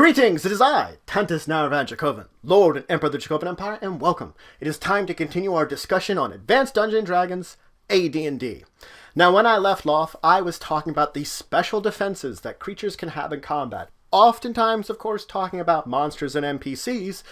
Greetings, it is I, Tantus Naravan Dracovin, Lord and Emperor of the Dracovin Empire, and welcome. It is time to continue our discussion on Advanced Dungeons & Dragons, AD&D. Now, when I left off, I was talking about the special defenses that creatures can have in combat. Oftentimes, of course, talking about monsters and NPCs,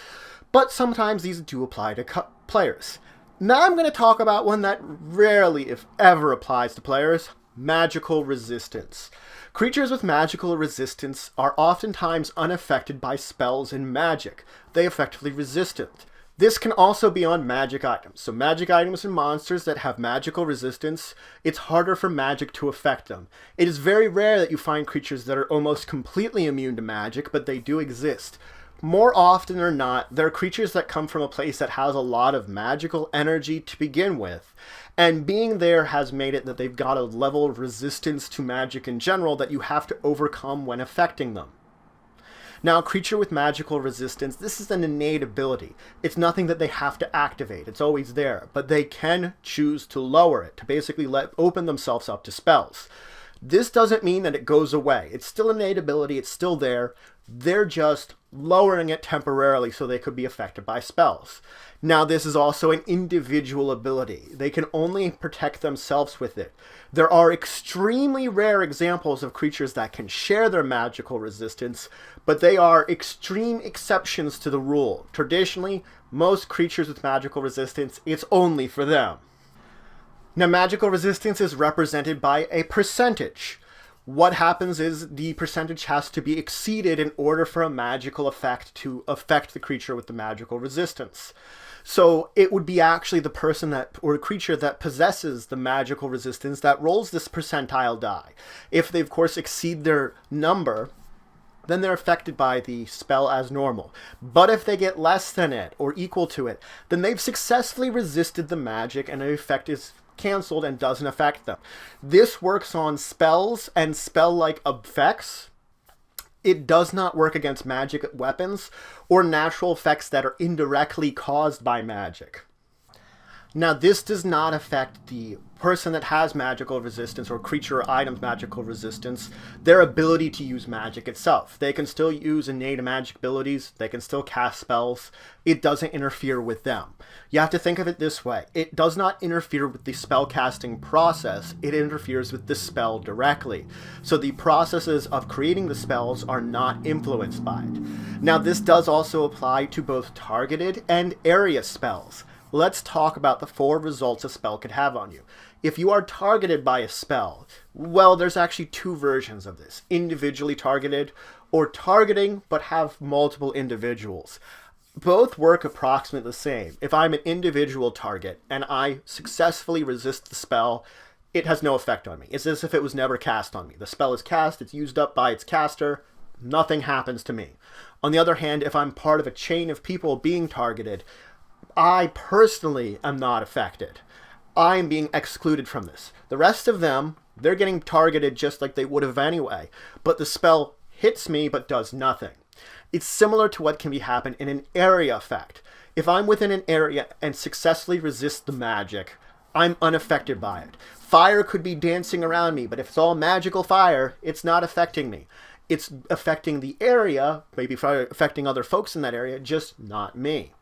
but sometimes these do apply to players. Now I'm going to talk about one that rarely, if ever, applies to players: magical resistance. Creatures with magical resistance are oftentimes unaffected by spells and magic. They effectively resist it. This can also be on magic items. So magic items and monsters that have magical resistance, it's harder for magic to affect them. It is very rare that you find creatures that are almost completely immune to magic, but they do exist. More often than not, they're creatures that come from a place that has a lot of magical energy to begin with. And being there has made it that they've got a level of resistance to magic in general that you have to overcome when affecting them. Now, a creature with magical resistance, this is an innate ability. It's nothing that they have to activate. It's always there. But they can choose to lower it, to basically open themselves up to spells. This doesn't mean that it goes away. It's still an innate ability. It's still there. They're just lowering it temporarily so they could be affected by spells. Now, this is also an individual ability. They can only protect themselves with it. There are extremely rare examples of creatures that can share their magical resistance, but they are extreme exceptions to the rule. Traditionally, most creatures with magical resistance, it's only for them. Now, magical resistance is represented by a percentage. What happens is the percentage has to be exceeded in order for a magical effect to affect the creature with the magical resistance. So it would be actually the person that, or creature that possesses the magical resistance that rolls this percentile die. If they, of course, exceed their number, then they're affected by the spell as normal. But if they get less than it, or equal to it, then they've successfully resisted the magic and the effect is cancelled and doesn't affect them. This works on spells and spell-like effects. It does not work against magic weapons or natural effects that are indirectly caused by magic. Now, this does not affect the person that has magical resistance or creature or item's magical resistance, their ability to use magic itself. They can still use innate magic abilities. They can still cast spells. It doesn't interfere with them. You have to think of it this way. It does not interfere with the spell casting process. It interferes with the spell directly. So the processes of creating the spells are not influenced by it. Now, this does also apply to both targeted and area spells. Let's talk about the 4 results a spell could have on you. If you are targeted by a spell, well, there's actually 2 versions of this: individually targeted or targeting but have multiple individuals. Both work approximately the same. If I'm an individual target and I successfully resist the spell, it has no effect on me. It's as if it was never cast on me. The spell is cast, it's used up by its caster, nothing happens to me. On the other hand, if I'm part of a chain of people being targeted, I personally am not affected. I am being excluded from this. The rest of them, they're getting targeted just like they would have anyway, but the spell hits me but does nothing. It's similar to what can happen in an area effect. If I'm within an area and successfully resist the magic, I'm unaffected by it. Fire could be dancing around me, but if it's all magical fire, it's not affecting me. It's affecting the area, maybe affecting other folks in that area, just not me.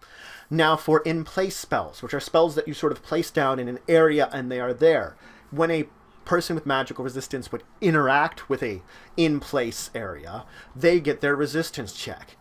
Now, for in-place spells, which are spells that you sort of place down in an area and they are there. When a person with magical resistance would interact with a in-place area, they get their resistance check.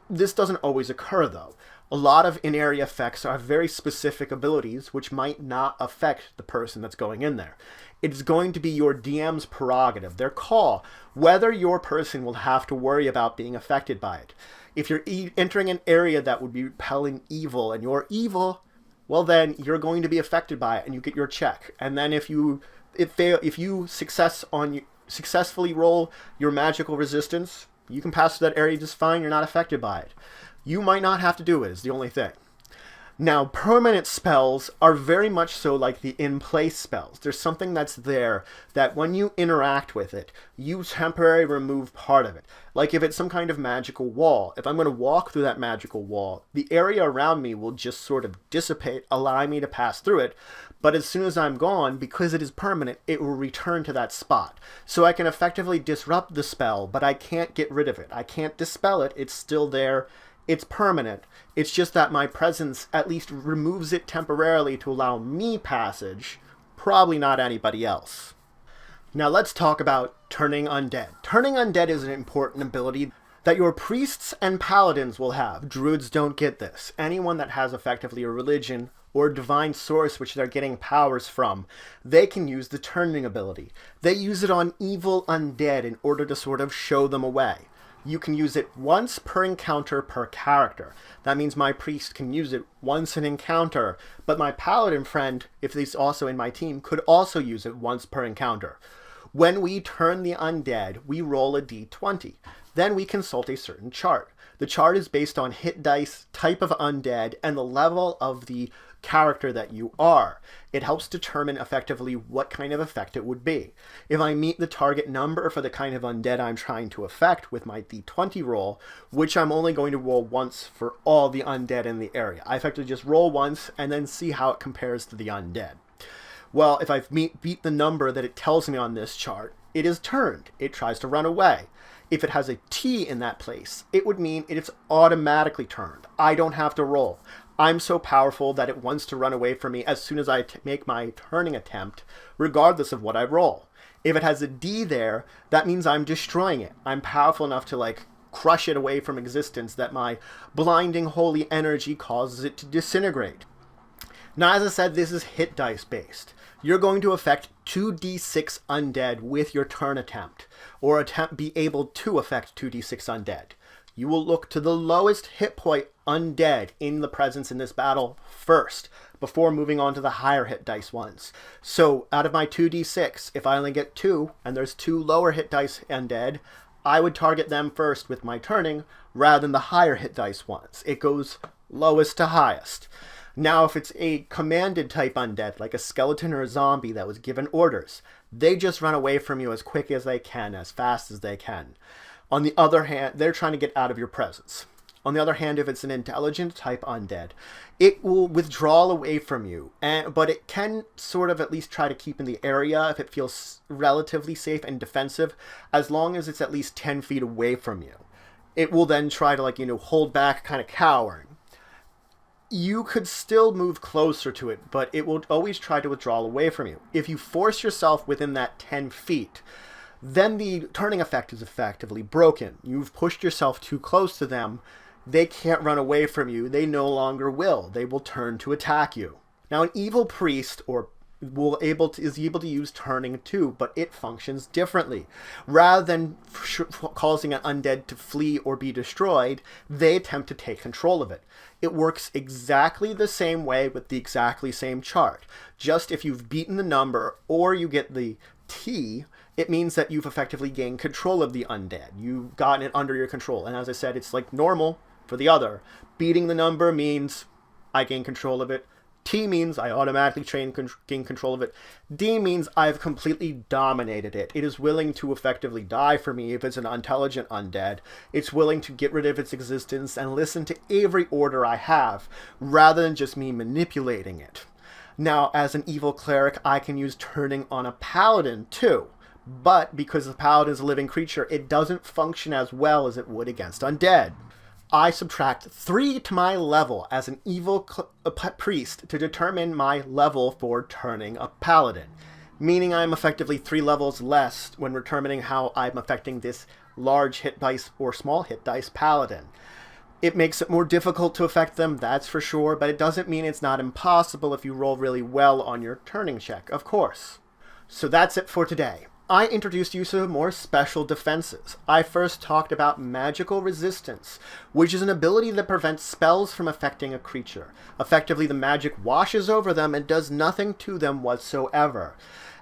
This doesn't always occur, though. A lot of in-area effects are very specific abilities which might not affect the person that's going in there. It's going to be your DM's prerogative, their call, whether your person will have to worry about being affected by it. If you're entering an area that would be repelling evil and you're evil, well then you're going to be affected by it and you get your check. And then if you successfully roll your magical resistance, you can pass through that area just fine, you're not affected by it. You might not have to do it, is the only thing. Now, permanent spells are very much so like the in-place spells. There's something that's there that when you interact with it, you temporarily remove part of it. Like if it's some kind of magical wall, if I'm going to walk through that magical wall, the area around me will just sort of dissipate, allowing me to pass through it. But as soon as I'm gone, because it is permanent, it will return to that spot. So I can effectively disrupt the spell, but I can't get rid of it. I can't dispel it. It's still there. It's permanent. It's just that my presence at least removes it temporarily to allow me passage, probably not anybody else. Now let's talk about turning undead. Turning undead is an important ability that your priests and paladins will have. Druids don't get this. Anyone that has effectively a religion or a divine source which they're getting powers from, they can use the turning ability. They use it on evil undead in order to sort of show them away. You can use it once per encounter per character. That means my priest can use it once an encounter, but my paladin friend, if he's also in my team, could also use it once per encounter. When we turn the undead, we roll a d20. Then we consult a certain chart. The chart is based on hit dice, type of undead, and the level of the character that you are. It helps determine effectively what kind of effect it would be. If I meet the target number for the kind of undead I'm trying to affect with my d20 roll, which I'm only going to roll once for all the undead in the area. I effectively just roll once and then see how it compares to the undead. Well, if I've beat the number that it tells me on this chart, it is turned. It tries to run away. If it has a T in that place, it would mean it's automatically turned. I don't have to roll. I'm so powerful that it wants to run away from me as soon as I make my turning attempt, regardless of what I roll. If it has a D there, that means I'm destroying it. I'm powerful enough to crush it away from existence, that my blinding holy energy causes it to disintegrate. Now, as I said, this is hit dice based. You're going to affect 2d6 undead with your turn attempt, or be able to affect 2d6 undead. You will look to the lowest hit point undead in the presence in this battle first, before moving on to the higher hit dice ones. So out of my 2d6, if I only get 2, and there's 2 lower hit dice undead, I would target them first with my turning, rather than the higher hit dice ones. It goes lowest to highest. Now, if it's a commanded type undead, like a skeleton or a zombie that was given orders, they just run away from you as quick as they can, as fast as they can. On the other hand, they're trying to get out of your presence. On the other hand, if it's an intelligent type undead, it will withdraw away from you, but it can sort of at least try to keep in the area if it feels relatively safe and defensive, as long as it's at least 10 feet away from you. It will then try to hold back, kind of cowering. You could still move closer to it, but it will always try to withdraw away from you. If you force yourself within that 10 feet, then the turning effect is effectively broken. You've pushed yourself too close to them. They can't run away from you. They no longer will. They will turn to attack you. Now, an evil priest is able to use turning too, but it functions differently. Rather than causing an undead to flee or be destroyed, they attempt to take control of it. It works exactly the same way with the exactly same chart. Just if you've beaten the number or you get the T, it means that you've effectively gained control of the undead. You've gotten it under your control. And as I said, it's like normal for the other. Beating the number means I gain control of it. T means I automatically gain control of it. D means I've completely dominated it. It is willing to effectively die for me if it's an intelligent undead. It's willing to get rid of its existence and listen to every order I have, rather than just me manipulating it. Now, as an evil cleric, I can use turning on a paladin too. But because the paladin is a living creature, it doesn't function as well as it would against undead. I subtract 3 to my level as an evil priest to determine my level for turning a paladin, meaning I'm effectively 3 levels less when determining how I'm affecting this large hit dice or small hit dice paladin. It makes it more difficult to affect them, that's for sure, but it doesn't mean it's not impossible if you roll really well on your turning check, of course. So that's it for today. I introduced you to more special defenses. I first talked about magical resistance, which is an ability that prevents spells from affecting a creature. Effectively, the magic washes over them and does nothing to them whatsoever.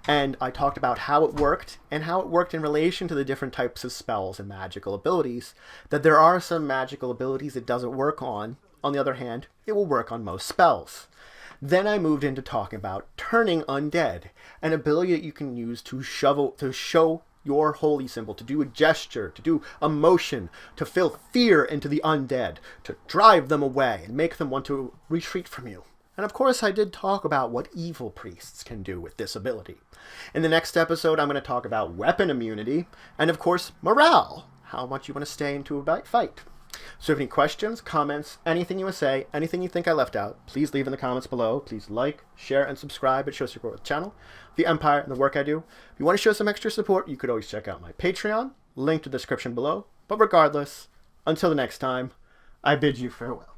And I talked about how it worked, and how it worked in relation to the different types of spells and magical abilities, that there are some magical abilities it doesn't work on, on the other hand, it will work on most spells. Then I moved into talking about turning undead, an ability that you can use to show your holy symbol, to do a gesture, to do a motion, to fill fear into the undead, to drive them away and make them want to retreat from you. And of course, I did talk about what evil priests can do with this ability. In the next episode, I'm going to talk about weapon immunity and, of course, morale, how much you want to stay into a fight. So if you have any questions, comments, anything you want to say, anything you think I left out, please leave in the comments below. Please like, share, and subscribe. It shows support with the channel, the Empire, and the work I do. If you want to show some extra support, you could always check out my Patreon, link to the description below. But regardless, until the next time, I bid you farewell.